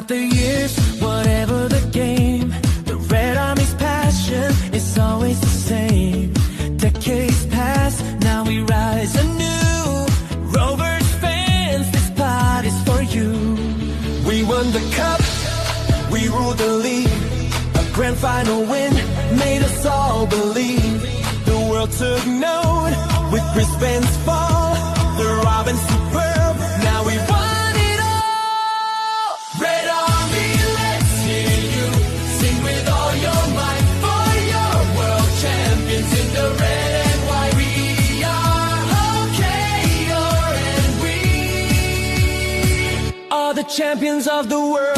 Throughout the years, whatever the game, the Red Army's passion is always the same. Decades pass, now we rise anew. Rovers fans, this pod is for you. We won the cup, we ruled the league. A grand final win made us all believe. The world took note with wristbands fall. The Robins superb, now we won it all. Red Army, let's hear you sing with all your might. For your world champions in the red and white. We are okay, and we are the champions of the world.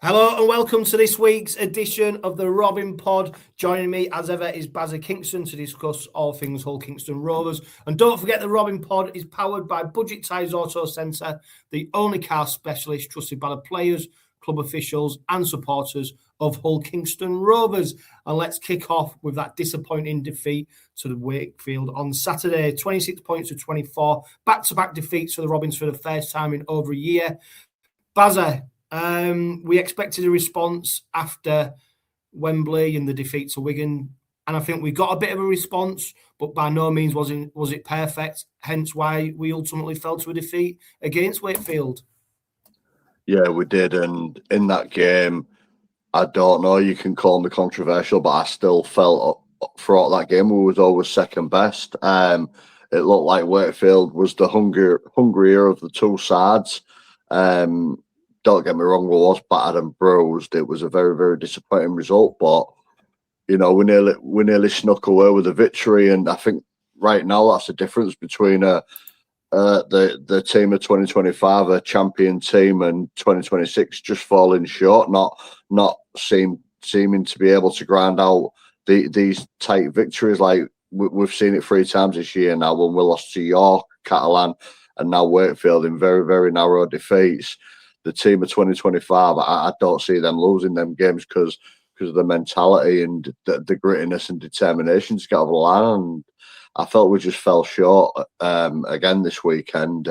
Hello and welcome to this week's edition of the Robin Pod. Joining me as ever is Bazza Kingston to discuss all things Hull Kingston Rovers. And don't forget the Robin Pod is powered by Budget Tyres Autocentre, the only car specialist trusted by the players, club officials and supporters of Hull Kingston Rovers. And let's kick off with that disappointing defeat to the Wakefield on Saturday. 26 points to 24. Back-to-back defeats for the Robins for the first time in over a year. Bazza, we expected a response after Wembley and the defeat to Wigan, and I think we got a bit of a response, but by no means was it perfect. Hence why we ultimately fell to a defeat against Wakefield. Yeah, we did, and in that game, I don't know, you can call me controversial, but I still felt throughout that game we was always second best. It looked like Wakefield was the hungrier of the two sides. Don't get me wrong, we was battered and bruised. It was a very, very disappointing result, but you know, we nearly snuck away with a victory. And I think right now that's the difference between the team of 2025, a champion team, and 2026 just falling short, not seeming to be able to grind out these tight victories. Like we've seen it 3 times this year now, when we lost to York, Catalan, and now Wakefield in very, very narrow defeats. The team of 2025, I don't see them losing them games because of the mentality and the grittiness and determination to get over the line. And I felt we just fell short again this weekend.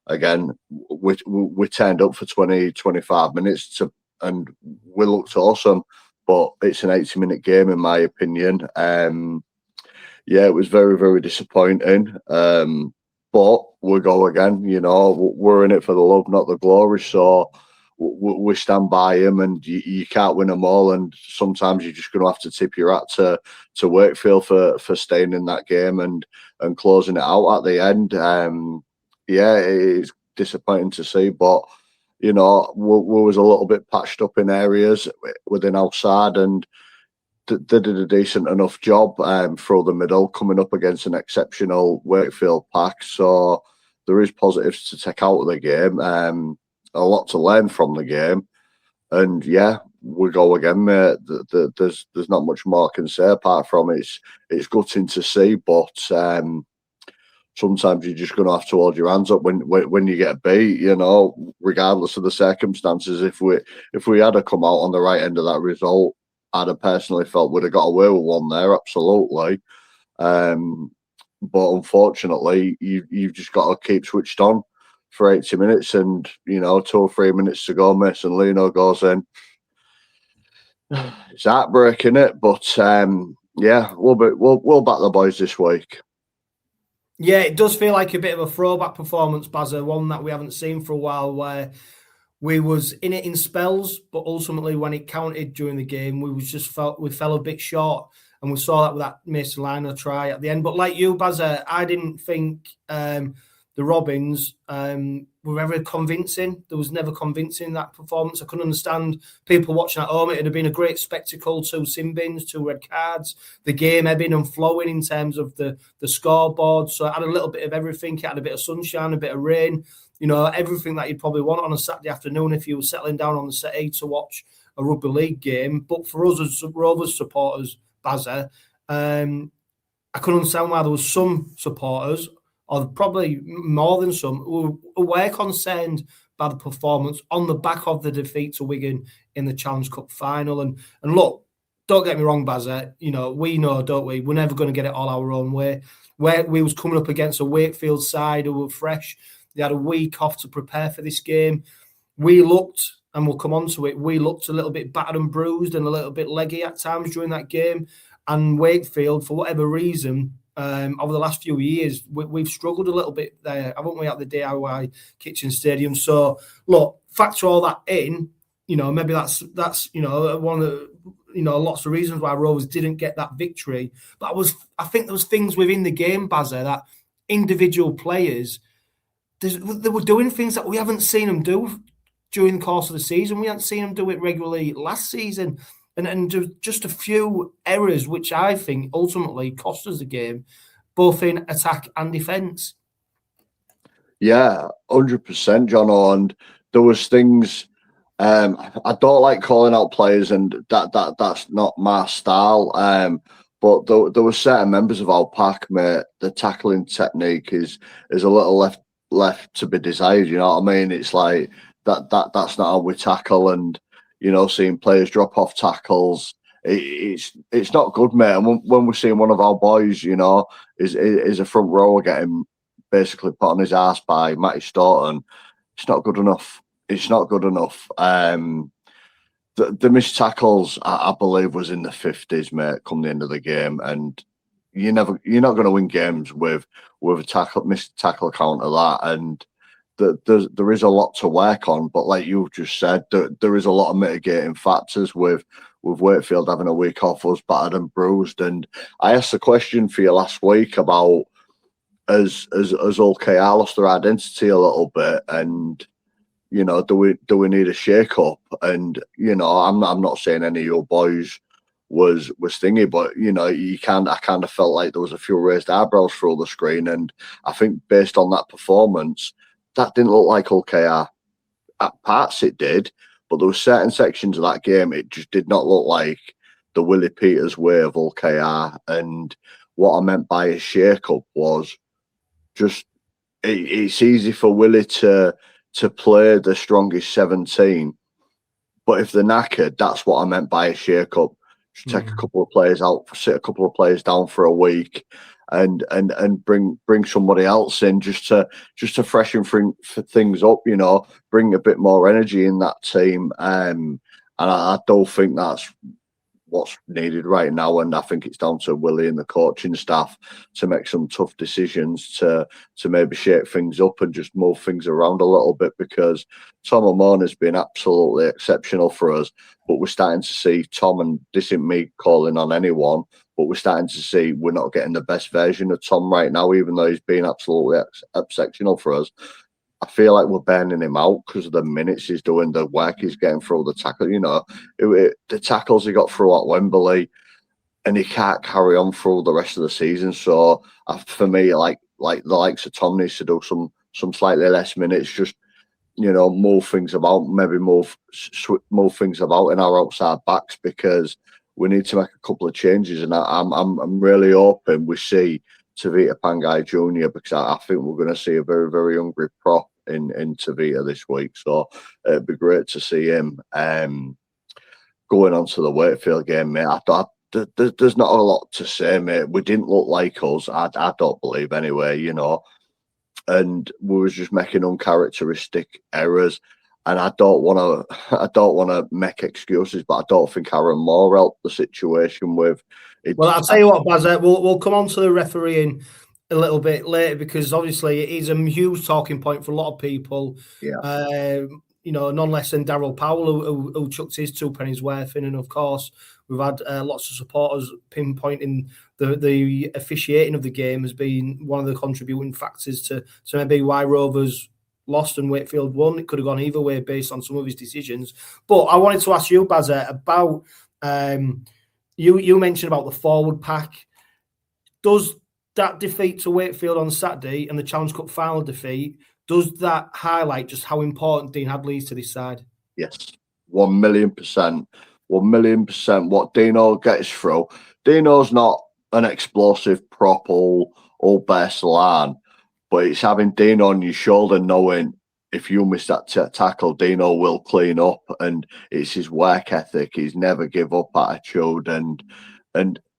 Again, we turned up for 20, 25 minutes and we looked awesome, but it's an 80-minute game in my opinion. Yeah, it was very, very disappointing. But we'll go again, you know, we're in it for the love, not the glory. So we stand by him, and you can't win them all. And sometimes you're just going to have to tip your hat to Wakefield for staying in that game and closing it out at the end. Yeah, it's disappointing to see, but, you know, we was a little bit patched up in areas within outside, and they did a decent enough job through the middle, coming up against an exceptional Wakefield pack. So there is positives to take out of the game, a lot to learn from the game. And yeah, we go again, mate. There's not much more I can say apart from it's gutting to see, but sometimes you're just going to have to hold your hands up when you get beat, you know, regardless of the circumstances. If we had to come out on the right end of that result, I'd have personally felt we'd have got away with one there, absolutely. But unfortunately, you've just got to keep switched on for 80 minutes, and you know, 2 or 3 minutes to go, Mason Lino goes in. It's heartbreaking, it, but yeah, we'll back the boys this week. Yeah, it does feel like a bit of a throwback performance, Bazza, one that we haven't seen for a while, where we was in it in spells, but ultimately when it counted during the game, we fell a bit short, and we saw that with that Mason Lino try at the end. But like you, Bazza, I didn't think the Robins were ever convincing. There was never convincing that performance. I couldn't understand people watching at home. It had been a great spectacle, 2 sin bins, 2 red cards, the game ebbing and flowing in terms of the scoreboard. So it had a little bit of everything. It had a bit of sunshine, a bit of rain. You know, everything that you'd probably want on a Saturday afternoon if you were settling down on the settee to watch a rugby league game. But for us as Rovers supporters, Bazza, I could understand why there was some supporters, or probably more than some, who were concerned by the performance on the back of the defeat to Wigan in the Challenge Cup final. And look, don't get me wrong, Bazza, we know, don't we? We're never going to get it all our own way. Where we was coming up against a Wakefield side who were fresh. They had a week off to prepare for this game. We looked, and we'll come on to it, we looked a little bit battered and bruised and a little bit leggy at times during that game. And Wakefield, for whatever reason, over the last few years, we've struggled a little bit there, haven't we, at the DIY Kitchen Stadium? So, look, factor all that in, maybe that's one of the, lots of reasons why Rovers didn't get that victory. But I think there was things within the game, Bazza, that individual players, they were doing things that we haven't seen them do during the course of the season. We hadn't seen them do it regularly last season. And just a few errors, which I think ultimately cost us the game, both in attack and defence. Yeah, 100%, Johno. And there was things, I don't like calling out players, and that's not my style. But there were certain members of our pack, mate. The tackling technique is a little left to be desired. You know what I mean? It's like that's not how we tackle, and seeing players drop off tackles, it's not good, mate. And when we're seeing one of our boys, is a front rower getting basically put on his ass by Matty Staunton, it's not good enough. It's not good enough. The missed tackles, I believe, was in the 50s, mate, come the end of the game, and you're not going to win games with a missed tackle count of that. And there is a lot to work on, but like you just said, there is a lot of mitigating factors with Wakefield having a week off, us battered and bruised. And I asked the question for you last week about as OKR lost their identity a little bit, and do we need a shake up? And I'm not saying any of your boys was thingy, but I kind of felt like there was a few raised eyebrows through the screen, and I think based on that performance, that didn't look like OKR. At parts it did, but there were certain sections of that game it just did not look like the Willie Peters way of OKR. And what I meant by a shake-up was just it's easy for Willie to play the strongest 17, but if they're knackered, that's what I meant by a shake-up. Just take a couple of players out, sit a couple of players down for a week, and bring somebody else in just to freshen things up, bring a bit more energy in that team. And I don't think that's what's needed right now. And I think it's down to Willie and the coaching staff to make some tough decisions to maybe shake things up and just move things around a little bit, because Tom Amon has been absolutely exceptional for us. But we're starting to see Tom, and this isn't me calling on anyone, but we're starting to see we're not getting the best version of Tom right now, even though he's been absolutely exceptional for us. I feel like we're burning him out because of the minutes he's doing, the work he's getting through the tackle. The tackles he got through at Wembley, and he can't carry on through the rest of the season. So for me, like the likes of Tom needs to do some slightly less minutes, just move things about, maybe move things about in our outside backs, because we need to make a couple of changes. And I'm really hoping we see Tavita Pangai Jr., because I think we're going to see a very, very hungry prop in Tavita this week. So it'd be great to see him. Going on to the Wakefield game, mate, there's not a lot to say, mate. We didn't look like us. I don't believe anyway, and we was just making uncharacteristic errors. And I don't want to make excuses, but I don't think Aaron Moore helped the situation with it. Well, I'll tell you what, Bazza, we'll come on to the refereeing a little bit later, because obviously it is a huge talking point for a lot of people. Yeah. None less than Daryl Powell, who chucked his 2 pennies worth in. And of course, we've had lots of supporters pinpointing the officiating of the game as being one of the contributing factors to maybe why Rovers lost and Wakefield won. It could have gone either way based on some of his decisions. But I wanted to ask you, Bazza, about you mentioned about the forward pack. Does that defeat to Wakefield on Saturday and the Challenge Cup final defeat, does that highlight just how important Dean Hadley is to this side? Yes, 1,000,000%. 1,000,000%. What Dino gets through. Dino's not an explosive prop all best line, but it's having Dino on your shoulder, knowing if you miss that tackle, Dino will clean up, and it's his work ethic, his never give up attitude, and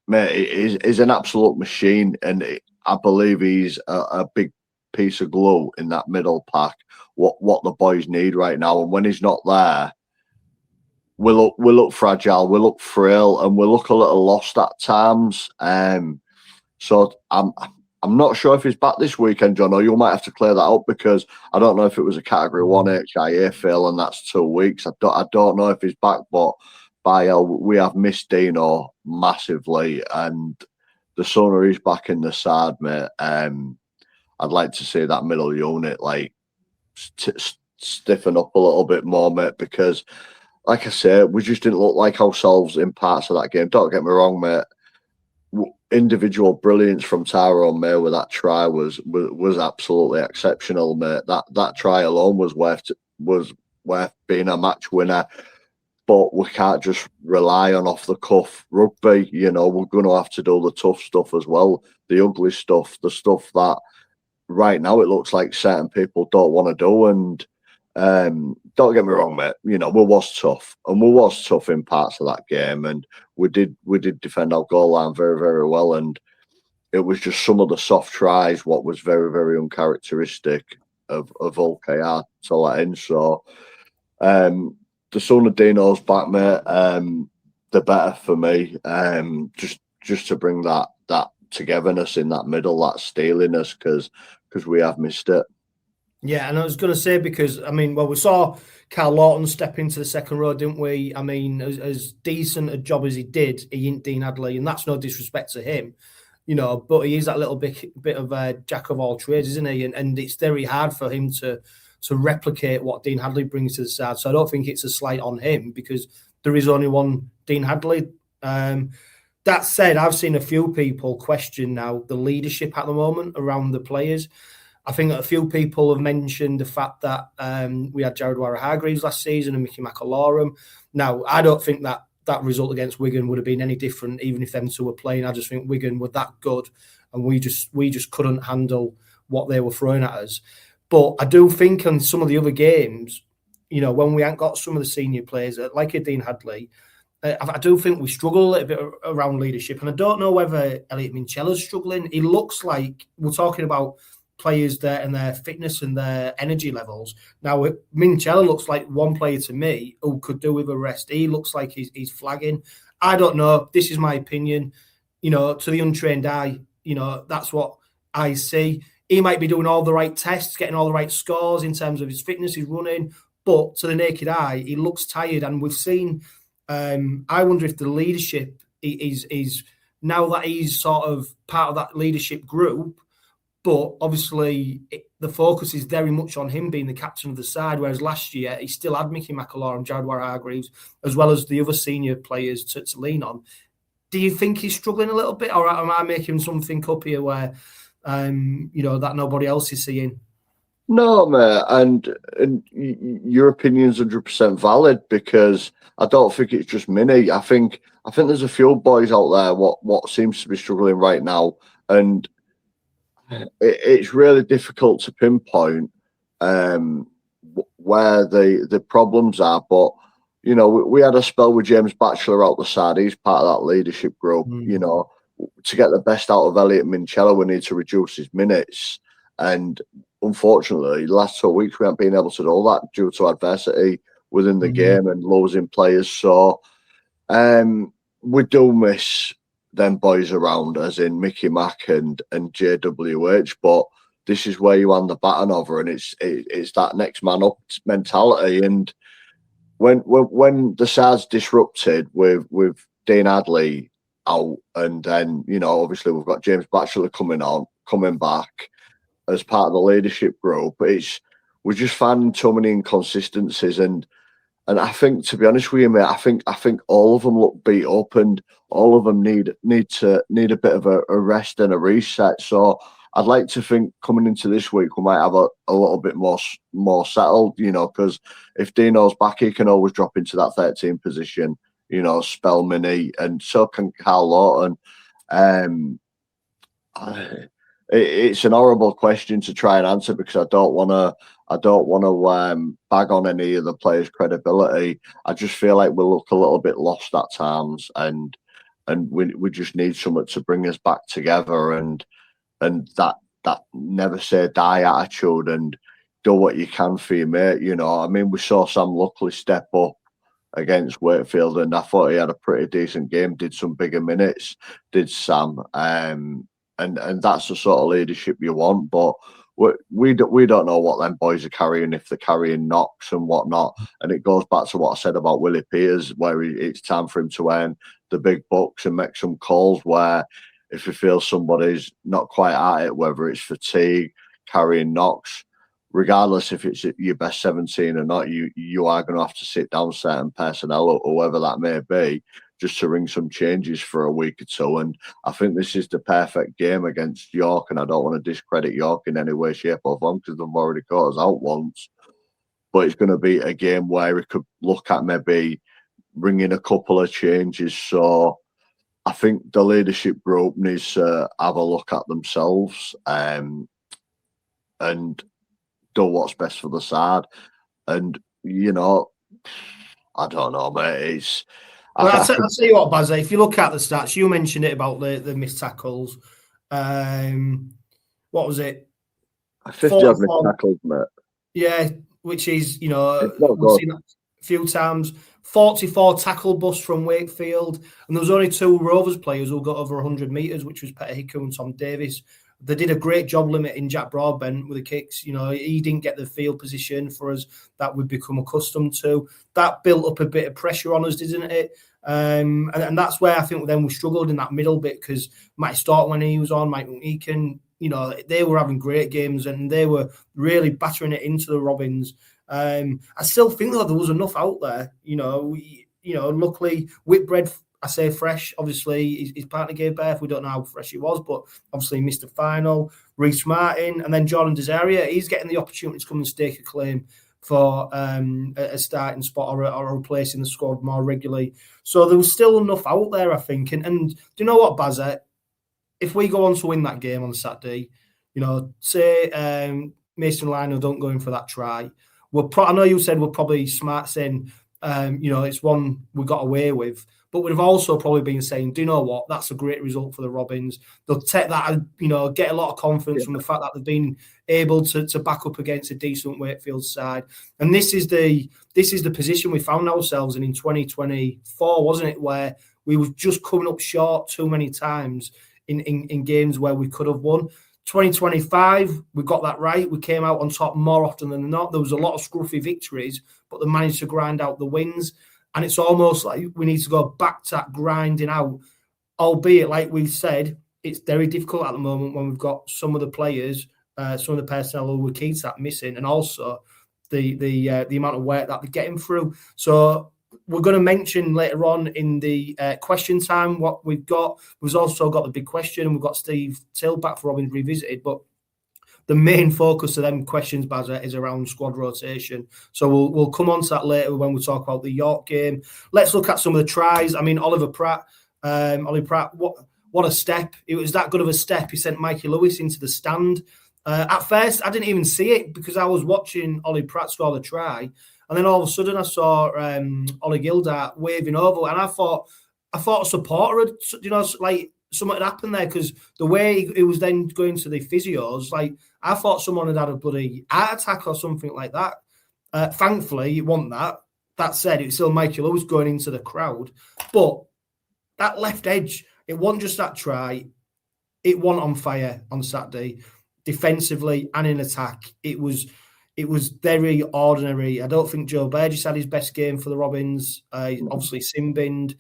mate, he's an absolute machine, and I believe he's a big piece of glue in that middle pack. What the boys need right now, and when he's not there, we look fragile, we look frail, and we look a little lost at times. So I'm not sure if he's back this weekend, John, or you might have to clear that up, because I don't know if it was a Category 1 HIA fail and that's 2 weeks. I don't know if he's back, but by hell, we have missed Dino massively, and the sooner he's back in the side, mate, I'd like to see that middle unit like stiffen up a little bit more, mate, because like I say, we just didn't look like ourselves in parts of that game. Don't get me wrong, mate. Individual brilliance from Tyrone May with that try was absolutely exceptional, mate. That try alone was worth being a match winner. But we can't just rely on off the cuff rugby. You know, we're going to have to do the tough stuff as well, the ugly stuff, the stuff that right now it looks like certain people don't want to do. And don't get me wrong, mate. You know, we was tough, and we was tough in parts of that game, and we did defend our goal line very, very well. And it was just some of the soft tries what was very, very uncharacteristic of Hull KR to let in. So the sooner Dino's back, mate, the better for me. Just to bring that togetherness in that middle, that steeliness, because we have missed it. Yeah, and I was going to say, because, I mean, well, we saw Carl Lawton step into the second row, didn't we? I mean, as decent a job as he did, he ain't Dean Hadley, and that's no disrespect to him, you know, but he is that little bit of a jack of all trades, isn't he? And it's very hard for him to replicate what Dean Hadley brings to the side. So I don't think it's a slight on him, because there is only one Dean Hadley. That said, I've seen a few people question now the leadership at the moment around the players. I think a few people have mentioned the fact that we had Jared Warner-Hargreaves last season and Mickey McAlorum. Now, I don't think that result against Wigan would have been any different, even if them two were playing. I just think Wigan were that good, and we just couldn't handle what they were throwing at us. But I do think in some of the other games, you know, when we ain't got some of the senior players, like a Dean Hadley, I do think we struggle a little bit around leadership. And I don't know whether Elliot Minchella's struggling. He looks like we're talking about players there and their fitness and their energy levels. Now, Minchella looks like one player to me who could do with a rest. He looks like he's flagging. I don't know. This is my opinion. You know, to the untrained eye, you know, that's what I see. He might be doing all the right tests, getting all the right scores in terms of his fitness, his running, but to the naked eye, he looks tired. And we've seen, I wonder if the leadership is now that he's sort of part of that leadership group, but obviously the focus is very much on him being the captain of the side, whereas last year he still had Mickey McAlorum and Jared Warner-Hargreaves, as well as the other senior players to lean on. Do you think he's struggling a little bit, or am I making something up here where, you know, that nobody else is seeing? No, mate, and your opinion's 100% valid, because I don't think it's just Minnie. I think there's a few boys out there what seems to be struggling right now, and it's really difficult to pinpoint where the problems are. But you know, we had a spell with James Batchelor out the side. He's part of that leadership group. You know, to get the best out of Elliot Minchella, we need to reduce his minutes. And unfortunately, the last 2 weeks we haven't been able to do that due to adversity within the game and losing players. So we do miss them boys around, as in Mickey Mack and JWH. But this is where you hand the baton over, and it's that next man up mentality. And when the side's disrupted with Dean Hadley out, and then, you know, obviously we've got James Batchelor coming back as part of the leadership group, we're just finding too many inconsistencies, and I think, to be honest with you, mate, I think all of them look beat up, and all of them need a bit of a rest and a reset. So I'd like to think coming into this week we might have a little bit more settled, you know, because if Dino's back, he can always drop into that 13 position, you know, spell Mini, and so can Carl Lawton. It's an horrible question to try and answer because I don't want to bag on any of the players' credibility. I just feel like we look a little bit lost at times, and we just need something to bring us back together, and that never say die attitude, and do what you can for your mate. You know, I mean, we saw Sam Luckley step up against Wakefield, and I thought he had a pretty decent game. Did some bigger minutes, did Sam, and that's the sort of leadership you want. But we don't know what them boys are carrying, if they're carrying knocks and whatnot. And it goes back to what I said about Willie Peters, where it's time for him to earn the big bucks and make some calls. Where if he feels somebody's not quite at it, whether it's fatigue, carrying knocks, regardless if it's your best 17 or not, you are going to have to sit down certain personnel or whoever that may be, just to ring some changes for a week or two. And I think this is the perfect game against York, and I don't want to discredit York in any way, shape or form because they've already caught us out once. But it's going to be a game where we could look at maybe bringing a couple of changes. So I think the leadership group needs to have a look at themselves and do what's best for the side. And, you know, I don't know, mate. Well, I'll tell you what, Bazza, if you look at the stats, you mentioned it about the missed tackles. What was it? 50 missed tackles, mate. Yeah, which is, you know, we've seen that a few times. 44 tackle busts from Wakefield, and there was only 2 Rovers players who got over 100 metres, which was Peter Hickey and Tom Davis. They did a great job limiting Jack Broadbent with the kicks. You know, he didn't get the field position for us that we've become accustomed to. That built up a bit of pressure on us, didn't it? And that's where I think then we struggled in that middle bit, because Mike Stark, when he was on, Mike Eakin, you know, they were having great games and they were really battering it into the Robins. I still think that there was enough out there. You know, luckily Whitbread, I say fresh. Obviously, his partner gave birth. We don't know how fresh he was, but obviously he missed the final. Reece Martin, and then Jordan Desaria. He's getting the opportunity to come and stake a claim for a starting spot or a place in the squad more regularly. So there was still enough out there, I think. And do you know what, Bazza? If we go on to win that game on Saturday, you know, say Mason Lino don't go in for that try, I know you said we're probably smart saying, you know, it's one we got away with. But we've also probably been saying, do you know what? That's a great result for the Robins. They'll take that, you know, get a lot of confidence from the fact that they've been able to back up against a decent Wakefield side. And this is the position we found ourselves in 2024, wasn't it? Where we were just coming up short too many times in games where we could have won. 2025, we got that right. We came out on top more often than not. There was a lot of scruffy victories, but they managed to grind out the wins. And it's almost like we need to go back to that grinding out, albeit, like we said, it's very difficult at the moment when we've got some of the players, some of the personnel who were key to that missing, and also the amount of work that they're getting through. So we're going to mention later on in the question time what we've got. We've also got the big question, and we've got Steve Till back for Robins Revisited, but the main focus of them questions, Bazza, is around squad rotation. So we'll come on to that later when we talk about the York game. Let's look at some of the tries. I mean, Ollie Pratt, what a step. It was that good of a step. He sent Mikey Lewis into the stand. At first, I didn't even see it because I was watching Ollie Pratt score the try. And then all of a sudden I saw Ollie Gildart waving over, and I thought a supporter had, you know, like something had happened there, because the way it was then going to the physios, like I thought someone had a bloody heart attack or something like that. Thankfully, it wasn't that. That said, it's still Michael Lewis going into the crowd. But that left edge, it wasn't just that try. It wasn't on fire on Saturday, defensively and in attack. It was very ordinary. I don't think Joe Burgess had his best game for the Robins. Obviously, Simbind.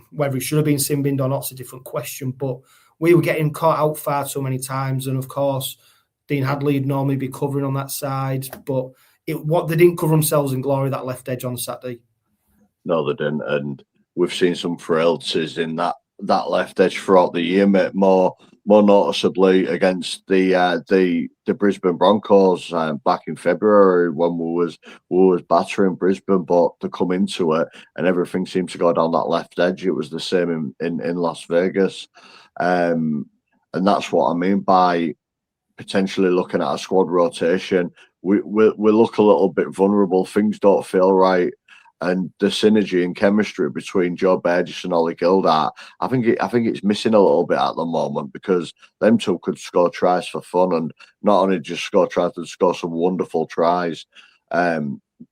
Whether he should have been Simbind or not is a different question. But we were getting caught out far too many times. And, of course, Dean Hadley would normally be covering on that side. But they didn't cover themselves in glory, that left edge on Saturday. No, they didn't. And we've seen some frailties in that left edge throughout the year, mate. More more noticeably against the Brisbane Broncos back in February when we was battering Brisbane, but to come into it and everything seemed to go down that left edge. It was the same in Las Vegas, and that's what I mean by potentially looking at a squad rotation. We look a little bit vulnerable. Things don't feel right. And the synergy and chemistry between Joe Burgess and Ollie Gildart, I think it's missing a little bit at the moment, because them two could score tries for fun, and not only just score tries, but score some wonderful tries. But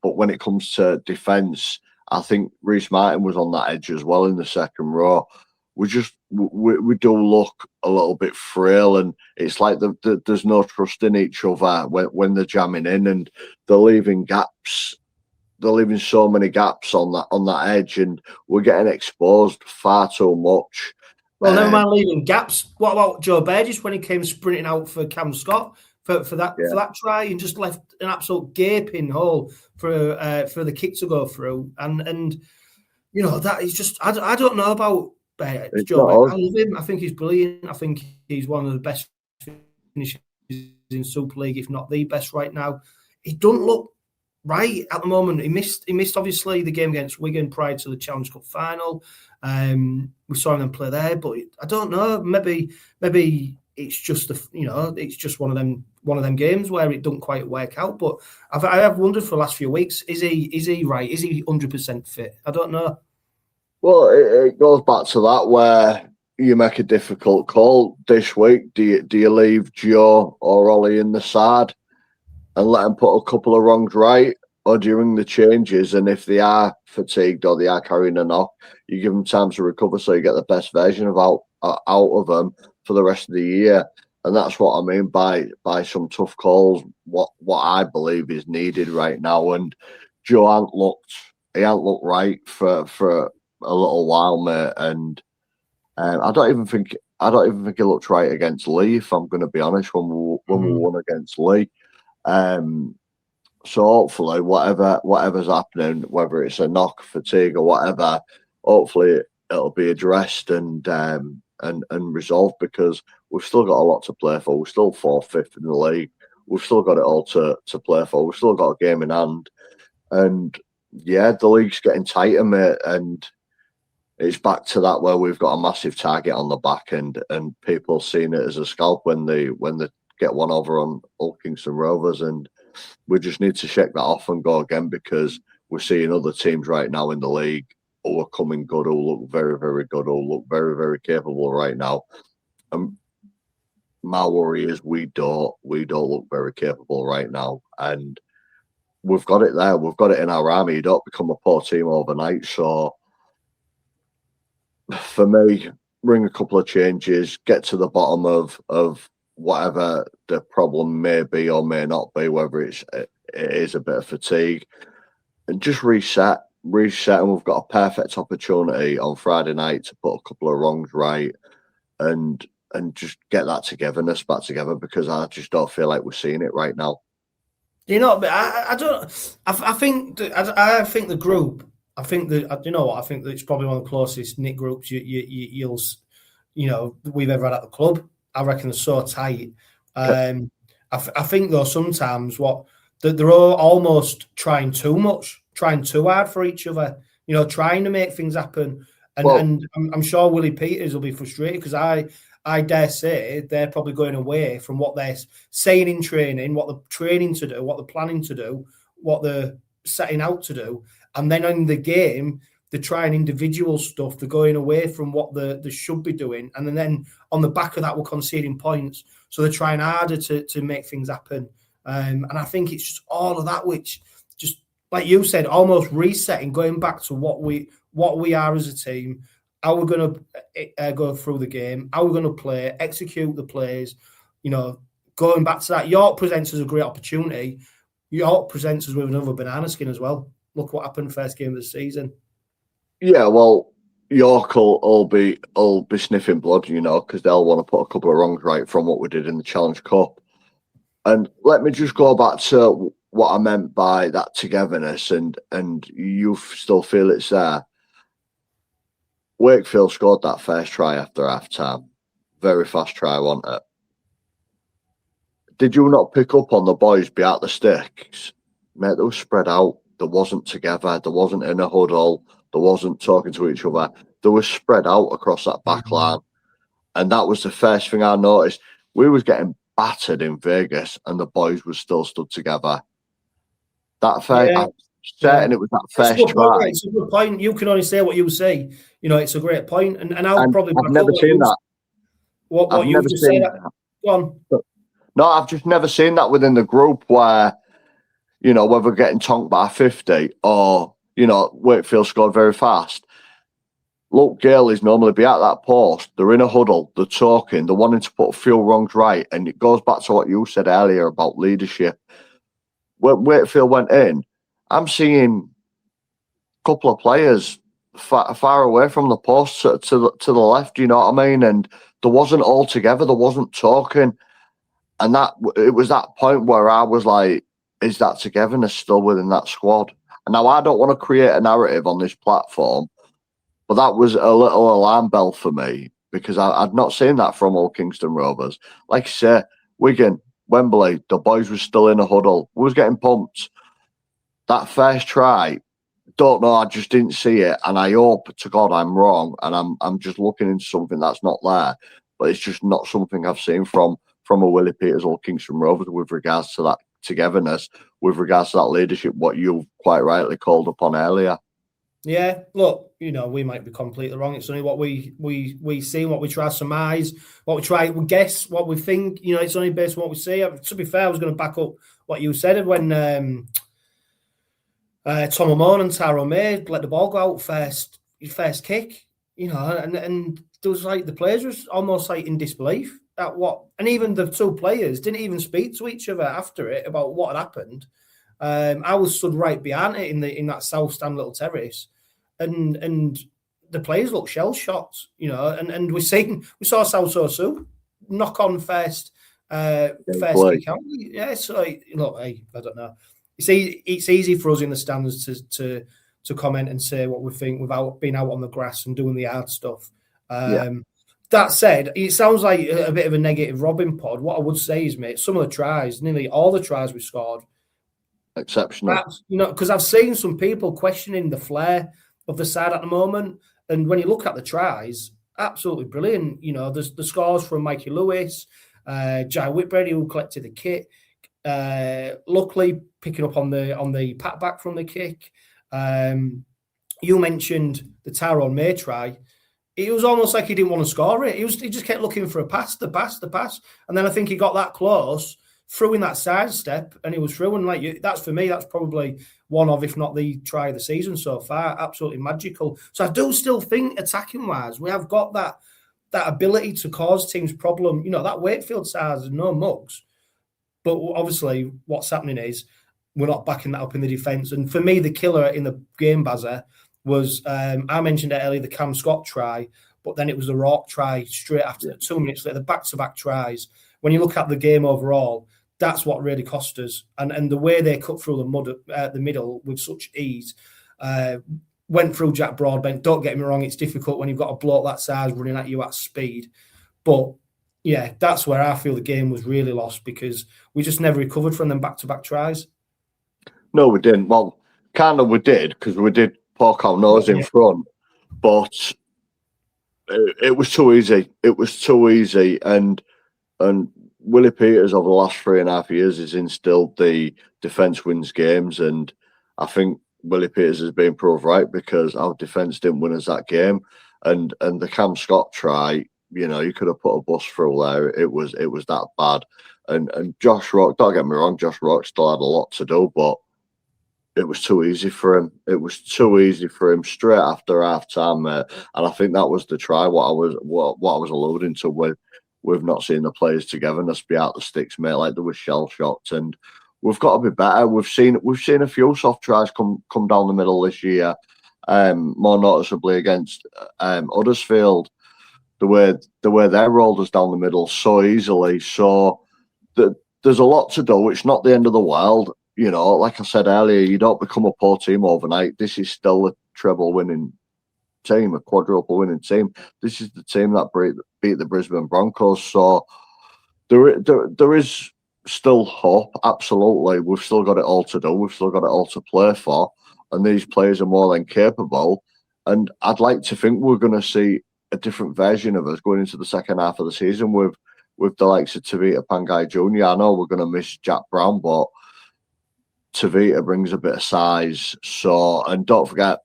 when it comes to defence, I think Reece Martin was on that edge as well in the second row. We do look a little bit frail, and it's like there's no trust in each other when they're jamming in, and they're leaving gaps. They're leaving so many gaps on that edge, and we're getting exposed far too much. Well, never mind leaving gaps. What about Joe Burgess when he came sprinting out for Cam Scott for that try, and just left an absolute gaping hole for the kick to go through? And you know, that is just I don't know about Joe Burgess. I love him. I think he's brilliant. I think he's one of the best finishers in Super League, if not the best right now. He doesn't look right at the moment. He missed obviously the game against Wigan prior to the Challenge Cup final. We saw him play there, but I don't know. Maybe it's just it's just one of them games where it doesn't quite work out. But I have wondered for the last few weeks: is he right? Is he 100% fit? I don't know. Well, it goes back to that where you make a difficult call this week. Do you leave Joe or Ollie in the side and let them put a couple of wrongs right, or do you ring the changes? And if they are fatigued or they are carrying a knock, you give them time to recover so you get the best version out of them for the rest of the year. And that's what I mean by some tough calls. What I believe is needed right now. And Joe hasn't looked right for a little while, mate. And I don't even think he looked right against Lee, if I'm going to be honest, when we won against Lee. So hopefully whatever's happening, whether it's a knock, fatigue, or whatever, hopefully it'll be addressed and resolved, because we've still got a lot to play for. We're still 4th, 5th in the league. We've still got it all to play for. We've still got a game in hand. And yeah, the league's getting tighter, mate, and it's back to that where we've got a massive target on the back, and people seeing it as a scalp when they get one over on Hull Kingston Rovers, and we just need to shake that off and go again, because we're seeing other teams right now in the league who are coming good, who look very, very good, who look very, very capable right now. My worry is we don't look very capable right now, and we've got it there. We've got it in our army. You don't become a poor team overnight. So for me, bring a couple of changes, get to the bottom of whatever the problem may be or may not be, whether it is a bit of fatigue, and just reset, and we've got a perfect opportunity on Friday night to put a couple of wrongs right and just get that togetherness back together, because I just don't feel like we're seeing it right now. You know, but I don't. I think the group. I think that, you know what, I think that it's probably one of the closest knit groups you'll we've ever had at the club. I reckon they're so tight. I think though sometimes they're all almost trying too much, trying too hard for each other. You know, trying to make things happen. And I'm sure Willie Peters will be frustrated, because I dare say they're probably going away from what they're saying in training, what they're training to do, what they're planning to do, what they're setting out to do. And then in the game, they're trying individual stuff. They're going away from what they should be doing. And then on the back of that, we're conceding points. So they're trying harder to make things happen. And I think it's just all of that, which just, like you said, almost resetting, going back to what we are as a team, how we're going to go through the game, how we're going to play, execute the plays. You know, going back to that, York presents us a great opportunity. York presents us with another banana skin as well. Look what happened first game of the season. Yeah, well, York will be sniffing blood, you know, because they'll want to put a couple of wrongs right from what we did in the Challenge Cup. And let me just go back to what I meant by that togetherness, and you still feel it's there. Wakefield scored that first try after half time. very fast try, wasn't it? Did you not pick up on the boys behind the sticks? Mate, they were spread out. They wasn't together. They wasn't in a huddle. They wasn't talking to each other. They were spread out across that back line. And that was the first thing I noticed. We was getting battered in Vegas and the boys were still stood together. That first, I'm certain it was that first try. It's a good point. You can only say what you say. You know, it's a great point. And I've probably... I've never seen that. What you've just said. Go on. No, I've just never seen that within the group where, you know, whether we're getting tonked by 50 or, you know, Wakefield scored very fast. Look, Gale is normally be at that post. They're in a huddle. They're talking. They're wanting to put a few wrongs right. And it goes back to what you said earlier about leadership. When Wakefield went in, I'm seeing a couple of players far away from the post to the left, you know what I mean? And there wasn't all together. There wasn't talking. And it was that point where I was like, is that togetherness still within that squad? And now I don't want to create a narrative on this platform, but that was a little alarm bell for me because I'd not seen that from Hull Kingston Rovers. Like I say, Wigan, Wembley, the boys were still in a huddle. We was getting pumped. That first try, don't know, I just didn't see it. And I hope to God I'm wrong and I'm just looking into something that's not there. But it's just not something I've seen from a Willie Peters or Kingston Rovers with regards to that togetherness, with regards to that leadership, what you quite rightly called upon earlier. Yeah, look, you know, we might be completely wrong. It's only what we see, what we try to surmise, what we guess, what we think. You know, it's only based on what we see. To be fair, I was going to back up what you said when Tom Amon and Tyrone May let the ball go out first kick. You know, and there was like the players was almost like in disbelief at what, and even the two players didn't even speak to each other after it about what had happened. I was stood right behind it in that south stand little terrace, and the players looked shell shocked, you know, and we saw South Osu knock on first kick out. Yeah, so look, I don't know. It's easy for us in the stands to comment and say what we think without being out on the grass and doing the hard stuff. That said, it sounds like a bit of a negative Robin pod. What I would say is, mate, some of the tries, nearly all the tries we scored, exceptional. You know, because I've seen some people questioning the flair of the side at the moment, and when you look at the tries, absolutely brilliant. You know, there's the scores from Mikey Lewis, Jai Whitbread, who collected the kick, luckily picking up on the pat back from the kick. You mentioned the Tyrone May try. It was almost like he didn't want to score it. He just kept looking for a pass, the pass. And then I think he got that close, threw in that sidestep, and he was through. And that's for me, that's probably one of, if not the try of the season so far. Absolutely magical. So I do still think, attacking-wise, we have got that ability to cause teams problem. You know, that Wakefield side is no mugs. But obviously what's happening is we're not backing that up in the defence. And for me, the killer in the game, Bazza, was, I mentioned it earlier, the Cam Scott try, but then it was the Rourke try straight after 2 minutes later, the back-to-back tries. When you look at the game overall, that's what really cost us. And the way they cut through the middle with such ease, went through Jack Broadbent. Don't get me wrong, it's difficult when you've got a bloke that size running at you at speed. But, yeah, that's where I feel the game was really lost because we just never recovered from them back-to-back tries. No, we didn't. Well, kind of we did because we did poke our nose in front, but it was too easy. It was too easy, and Willie Peters over the last 3.5 years has instilled the defence wins games, and I think Willie Peters has been proved right because our defence didn't win us that game, and the Cam Scott try, you know, you could have put a bus through there. It was that bad, and Josh Rourke, don't get me wrong, Josh Rourke still had a lot to do, but it was too easy for him. It was too easy for him straight after half time, and I think that was the try. What I was alluding to with we've not seen the players togetherness be out the sticks, mate. Like they were shell shocked, and we've got to be better. We've seen a few soft tries come down the middle this year, more noticeably against Huddersfield. The way they rolled us down the middle so easily. So there's a lot to do. It's not the end of the world. You know, like I said earlier, you don't become a poor team overnight. This is still a treble winning team, a quadruple winning team. This is the team that beat the Brisbane Broncos. So there is still hope. Absolutely, we've still got it all to do. We've still got it all to play for, and these players are more than capable. And I'd like to think we're going to see a different version of us going into the second half of the season with the likes of Tavita Pangai Jr. I know we're going to miss Jack Brown, but Tavita brings a bit of size. So, and don't forget,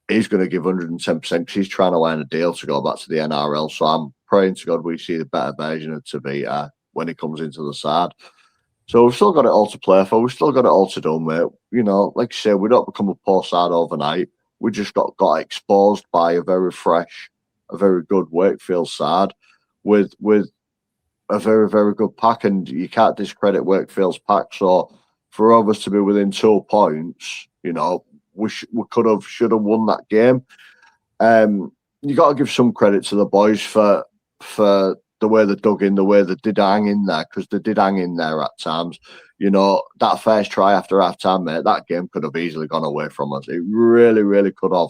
he's going to give 110% because he's trying to land a deal to go back to the NRL. So I'm praying to God we see the better version of Tavita when he comes into the side. So we've still got it all to play for. We've still got it all to do, mate. You know, like you say, we don't become a poor side overnight. We just got exposed by a very fresh, a very good Wakefield side with a very, very good pack, and you can't discredit Wakefield's pack. So for us to be within 2 points, you know, we should have won that game. You got to give some credit to the boys for the way they dug in, the way they did hang in there, because they did hang in there at times. You know, that first try after half time, mate, that game could have easily gone away from us. It really, really could have.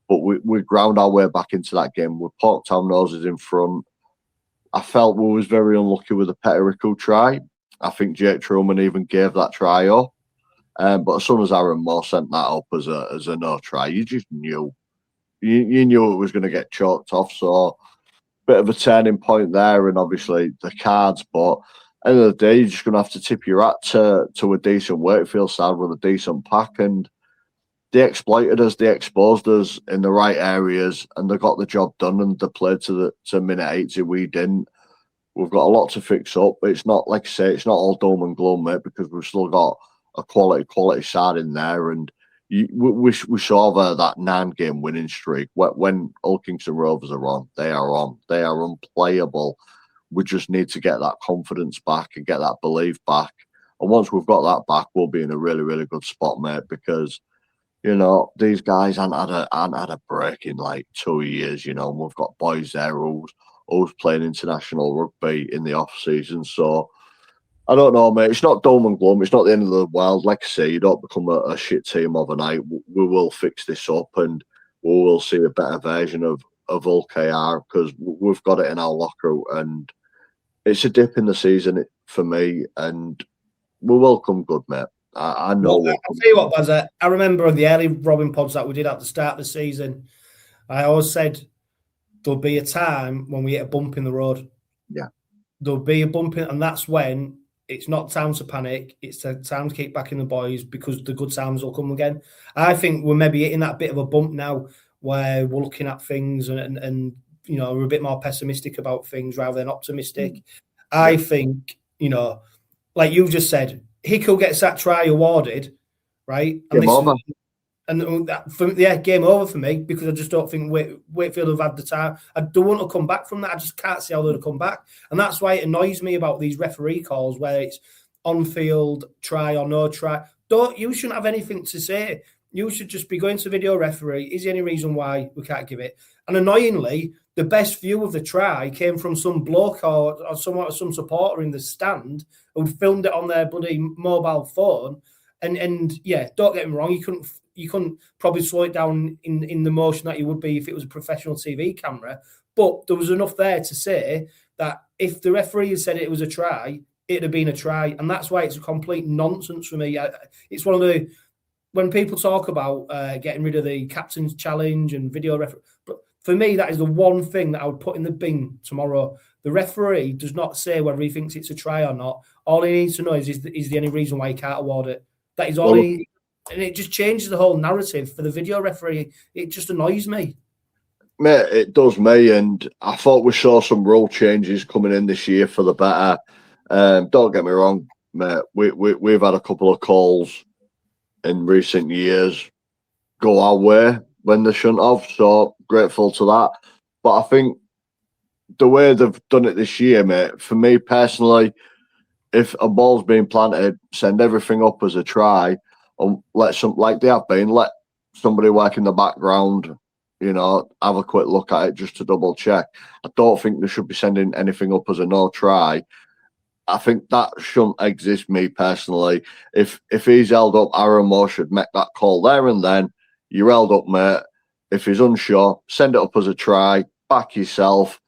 But we ground our way back into that game. We poked our noses in front. I felt we was very unlucky with the Petterico try. I think Jake Truman even gave that try up. But as soon as Aaron Moore sent that up as a no try, you just knew. You knew it was going to get chalked off. So, bit of a turning point there, and obviously the cards. But end of the day, you're just going to have to tip your hat to a decent Wakefield side with a decent pack. And they exploited us, they exposed us in the right areas, and they got the job done, and they played to minute 80. We didn't. We've got a lot to fix up. It's not, like I say, it's not all doom and gloom, mate, because we've still got a quality side in there. And we saw that 9-game winning streak. When Hull Kingston Rovers are on. They are unplayable. We just need to get that confidence back and get that belief back. And once we've got that back, we'll be in a really, really good spot, mate, because, you know, these guys haven't had a break in like 2 years, you know, and we've got boys there who's playing international rugby in the off-season. So, I don't know, mate. It's not doom and gloom. It's not the end of the world. Like I say, you don't become a shit team overnight. We will fix this up, and we will see a better version of Hull KR, because we've got it in our locker, and it's a dip in the season for me, and we will come good, mate. I know. Well, I'll tell you what, Bazza, I remember on the early Robin pods that we did at the start of the season, I always said there'll be a time when we hit a bump in the road. Yeah. There'll be a bump in, and that's when it's not time to panic. It's time to keep backing the boys, because the good times will come again. I think we're maybe hitting that bit of a bump now where we're looking at things and you know, we're a bit more pessimistic about things rather than optimistic. I think, you know, like you just said, Hickle gets that try awarded, right? Game over. Game over for me, because I just don't think Wakefield have had the time. I don't want to come back from that. I just can't see how they'll come back. And that's why it annoys me about these referee calls where it's on-field try or no try. You shouldn't have anything to say. You should just be going to video referee. Is there any reason why we can't give it? And annoyingly, the best view of the try came from some bloke or some supporter in the stand who filmed it on their bloody mobile phone. And yeah, don't get me wrong, you couldn't probably slow it down in the motion that you would be if it was a professional TV camera. But there was enough there to say that if the referee had said it was a try, it'd have been a try. And that's why it's a complete nonsense for me. It's one of the, when people talk about getting rid of the captain's challenge and video referee, but for me, that is the one thing that I would put in the bin tomorrow. The referee does not say whether he thinks it's a try or not. All he needs to know is there any reason why he can't award it? That is all he... And it just changes the whole narrative for the video referee. It just annoys me. Mate, it does me, and I thought we saw some rule changes coming in this year for the better. Don't get me wrong, mate. We've had a couple of calls in recent years go our way when they shouldn't have, so grateful to that. But I think the way they've done it this year, mate, for me personally, if a ball's being planted, send everything up as a try, and let somebody work in the background, you know, have a quick look at it just to double check. I don't think they should be sending anything up as a no try. I think that shouldn't exist, me personally. If he's held up, Aaron Moore should make that call there and then. You're held up, mate. If he's unsure, send it up as a try, back yourself,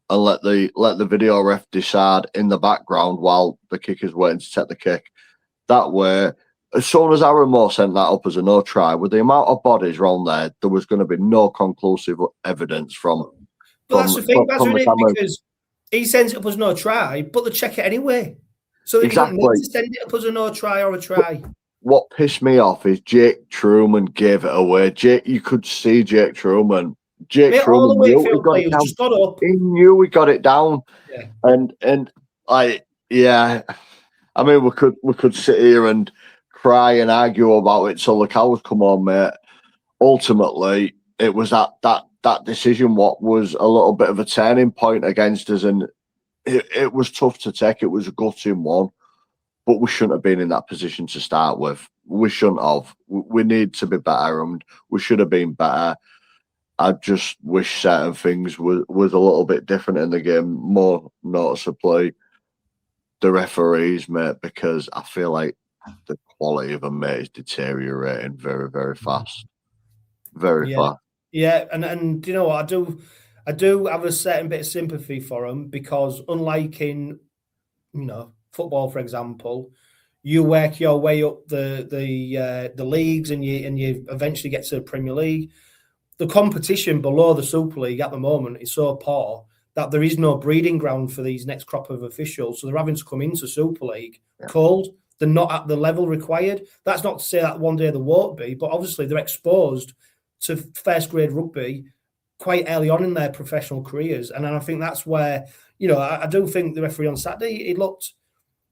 and let the video ref decide in the background while the kicker's waiting to take the kick. That way, as soon as Aaron Moore sent that up as a no try, with the amount of bodies around there was going to be no conclusive evidence from. But that's the thing, from the camera. because he sends it up as no try, but they check it anyway. So Exactly. you don't need to send it up as a no try or a try. What pissed me off is Jake Truman gave it away. You could see Jake Truman. All the Wakefield players just got up. He knew we got it down. Yeah. And I mean, we could sit here and cry and argue about it till the cows come on, mate. Ultimately, it was that decision what was a little bit of a turning point against us, and it was tough to take. It was a gutting one, but we shouldn't have been in that position to start with. We shouldn't have. We need to be better, and we should have been better. I just wish certain things was a little bit different in the game, more noticeably the referees, mate, because I feel like the quality of them, mate, is deteriorating very, very fast. Very fast. Yeah, and you know what, I do have a certain bit of sympathy for them, because unlike in football, for example, you work your way up the leagues and you eventually get to the Premier League. The competition below the Super League at the moment is so poor that there is no breeding ground for these next crop of officials. So they're having to come into Super League cold. They're not at the level required. That's not to say that one day they won't be, but obviously they're exposed to first grade rugby quite early on in their professional careers. And I think that's where, I do think the referee on Saturday, he looked,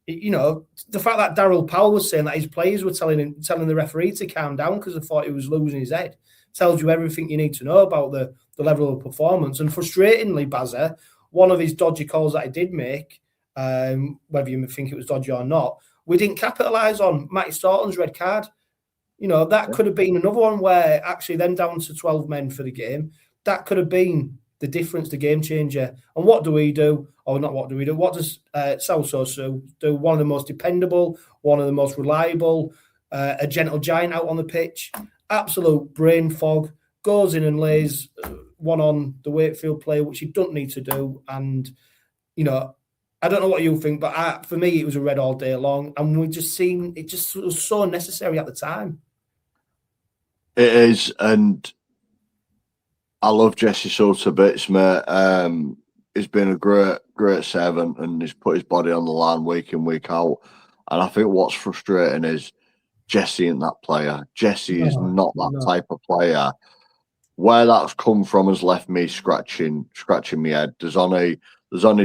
the fact that Daryl Powell was saying that his players were telling the referee to calm down because they thought he was losing his head, tells you everything you need to know about the level of performance. And frustratingly, Bazza, one of his dodgy calls that he did make, whether you think it was dodgy or not, we didn't capitalise on Matty Staunton's red card. That could have been another one where actually then down to 12 men for the game, that could have been the difference, the game changer. And what do we do? Or not what do we do? What does Souso do? One of the most dependable, one of the most reliable, a gentle giant out on the pitch. Absolute brain fog, goes in and lays one on the Wakefield player, which he don't need to do. And, I don't know what you think, but for me, it was a red all day long. And it just was so necessary at the time. It is. And I love Jesse Soto bits, mate. He's been a great servant, and he's put his body on the line week in, week out. And I think what's frustrating is Jesse isn't that player. Jesse is not that type of player. Where that's come from has left me scratching my head. There's only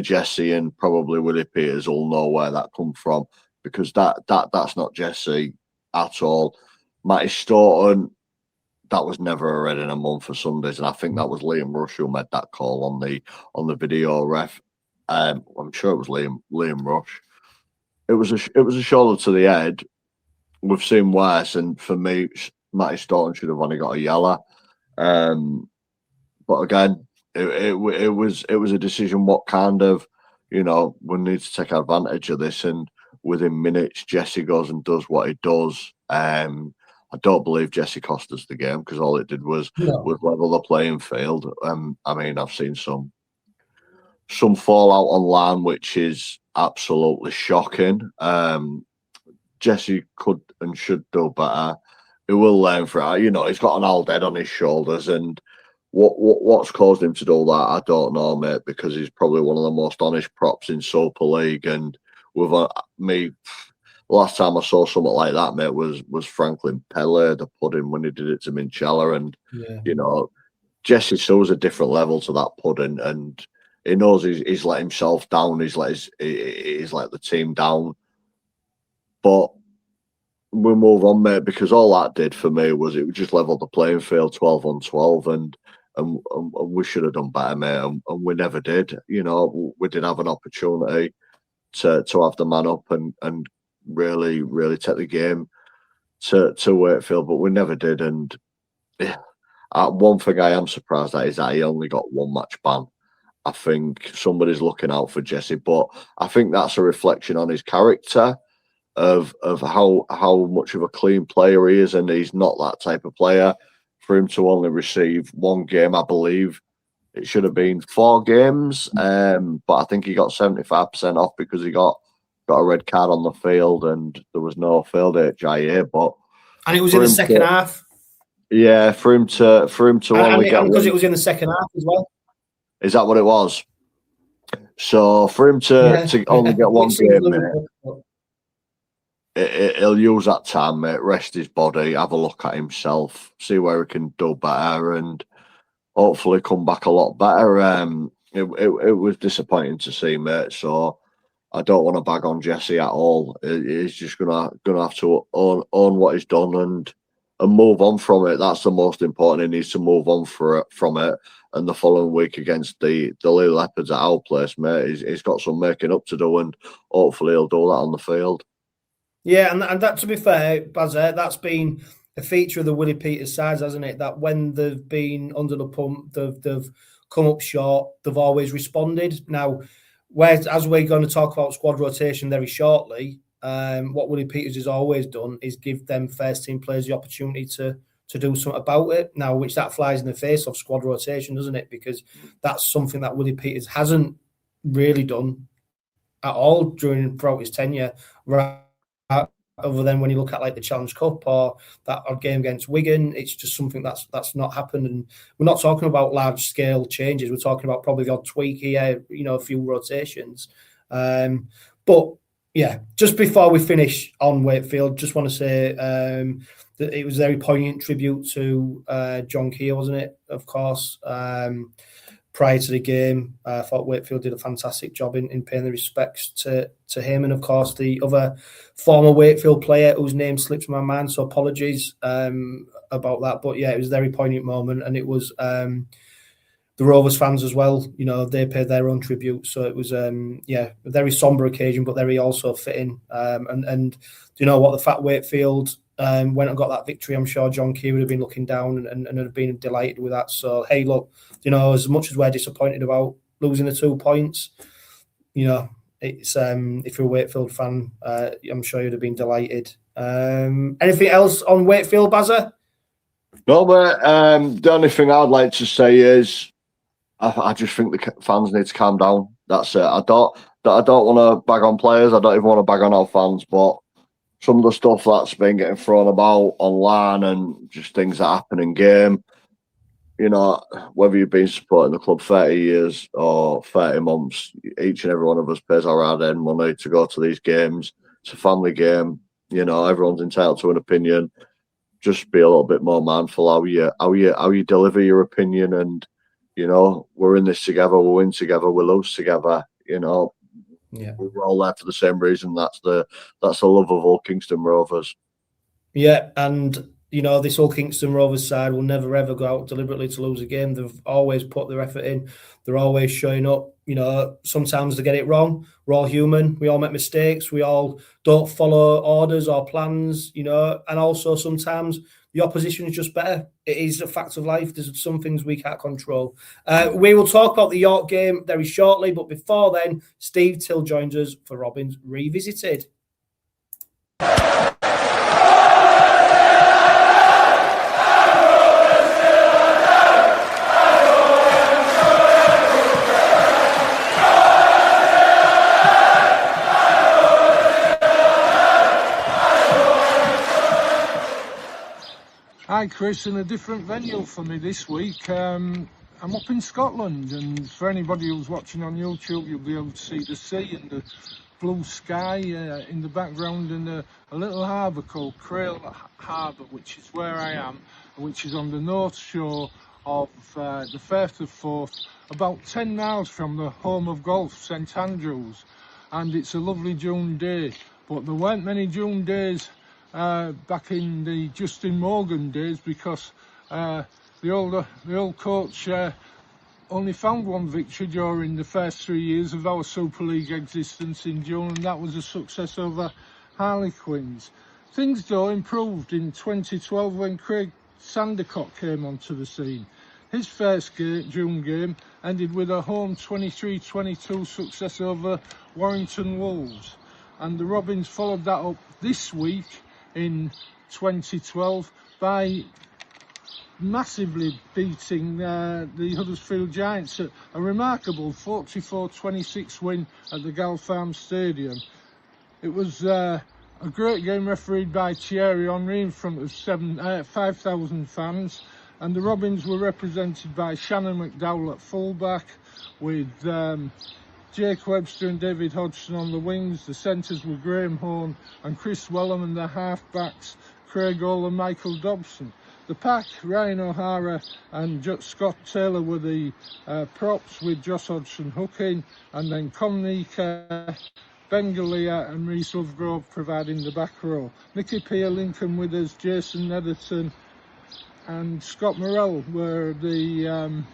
Jesse and probably Willie Peters will know where that come from, because that's not Jesse at all. Matty Staunton, that was never a red in a month for Sundays, and I think that was Liam Rush who made that call on the video ref. I'm sure it was Liam Rush. It was a shoulder to the head. We've seen worse, and for me, Matty Staunton should have only got a yellow. But again, it was a decision. What kind of, we need to take advantage of this, and within minutes, Jesse goes and does what he does. I don't believe Jesse cost us the game, because all it did was level the playing field. I mean, I've seen some fallout online, which is absolutely shocking. Jesse could and should do better. He will learn from it. He's got an old head on his shoulders, and what's caused him to do that, I don't know, mate, because he's probably one of the most honest props in Super League. And with me, last time I saw something like that, mate, was Franklin Pele, the pudding, when he did it to Minchella. And, Jesse shows a different level to that pudding, and he knows he's let himself down. He's let the team down. But we move on, mate, because all that did for me was it just leveled the playing field 12 on 12, and we should have done better, mate, and we never did. We did have an opportunity to have the man up and really, really take the game to Wakefield, but we never did. And one thing I am surprised at is that he only got one match ban. I think somebody's looking out for Jesse, but I think that's a reflection on his character of how much of a clean player he is, and he's not that type of player. for him to only receive one game. I believe it should have been 4 games, but I think he got 75% off because he got a red card on the field and there was no field HIA. And it was in the second half. Yeah, for him to only get because it was in the second half as well. Is that what it was? So for him to only get one game, mate, he'll use that time, mate, rest his body, have a look at himself, see where he can do better, and hopefully come back a lot better. It was disappointing to see, mate. So I don't want to bag on Jesse at all. He's just gonna have to own what he's done and move on from it. That's the most important. He needs to move on from it. And the following week against the Lily Leopards at our place, mate, he's got some making up to do, and hopefully he'll do that on the field. Yeah, and that, to be fair, Bazza, that's been a feature of the Willie Peters sides, hasn't it? That when they've been under the pump, they've come up short, they've always responded. Now, as we're going to talk about squad rotation very shortly, what Willie Peters has always done is give them first team players the opportunity to do something about it. Now, which that flies in the face of squad rotation, doesn't it? Because that's something that Willie Peters hasn't really done at all throughout his tenure, right? Other than when you look at like the Challenge Cup or that odd game against Wigan, it's just something that's not happened. And we're not talking about large scale changes. We're talking about probably the odd tweak here, a few rotations. But yeah, just before we finish on Wakefield, just want to say that it was a very poignant tribute to John Keir, wasn't it? Of course, prior to the game, I thought Wakefield did a fantastic job in paying the respects to him, and of course the other former Wakefield player whose name slips my mind. So apologies about that, but yeah, it was a very poignant moment, and it was the Rovers fans as well. They paid their own tribute, so it was a very somber occasion, but very also fitting. And you know what, the fact Wakefield went and got that victory, I'm sure John Keir would have been looking down and have been delighted with that. So hey, look, as much as we're disappointed about losing the 2 points, it's if you're a Wakefield fan, I'm sure you'd have been delighted. Anything else on Wakefield, Bazza? No, mate. The only thing I'd like to say is I just think the fans need to calm down. That's it. I don't want to bag on players. I don't even want to bag on our fans, but some of the stuff that's been getting thrown about online and just things that happen in game, whether you've been supporting the club 30 years or 30 months, each and every one of us pays our hard-earned money to go to these games. It's a family game. Everyone's entitled to an opinion. Just be a little bit more mindful how you deliver your opinion. And we're in this together. We win together. We lose together. Yeah, we're all there for the same reason. That's the love of Hull Kingston Rovers. Yeah, and this Hull Kingston Rovers side will never ever go out deliberately to lose a game. They've always put their effort in. They're always showing up. Sometimes they get it wrong. We're all human. We all make mistakes. We all don't follow orders or plans. And also sometimes the opposition is just better. It is a fact of life. There's some things we can't control. We will talk about the York game very shortly, but before then, Steve Till joins us for Robins Revisited. Hi Chris, in a different venue for me this week. I'm up in Scotland, and for anybody who's watching on YouTube, you'll be able to see the sea and the blue sky in the background, and a little harbour called Crail Harbour, which is where I am, which is on the north shore of the Firth of Forth, about 10 miles from the home of golf, St Andrews. And it's a lovely June day, but there weren't many June days back in the Justin Morgan days, because the old coach only found one victory during the first 3 years of our Super League existence in June, and that was a success over Harlequins. Things though improved in 2012 when Craig Sandercock came onto the scene. His first June game ended with a home 23-22 success over Warrington Wolves, and the Robins followed that up this week in 2012 by massively beating the Huddersfield Giants at a remarkable 44-26 win at the Gal Farm Stadium. It was a great game refereed by Thierry Henry in front of 5,000 fans, and the Robins were represented by Shannon McDowell at fullback, with Jake Webster and David Hodgson on the wings. The centres were Graham Horn and Chris Wellham, and the half-backs Craig Hall and Michael Dobson. The pack, Ryan O'Hara and Scott Taylor were the props, with Josh Hodgson hooking, and then Comnica, Ben Galea and Rhys Lovegrove providing the back row. Mickey Peer, Lincoln Withers, Jason Netherton and Scott Morrell were the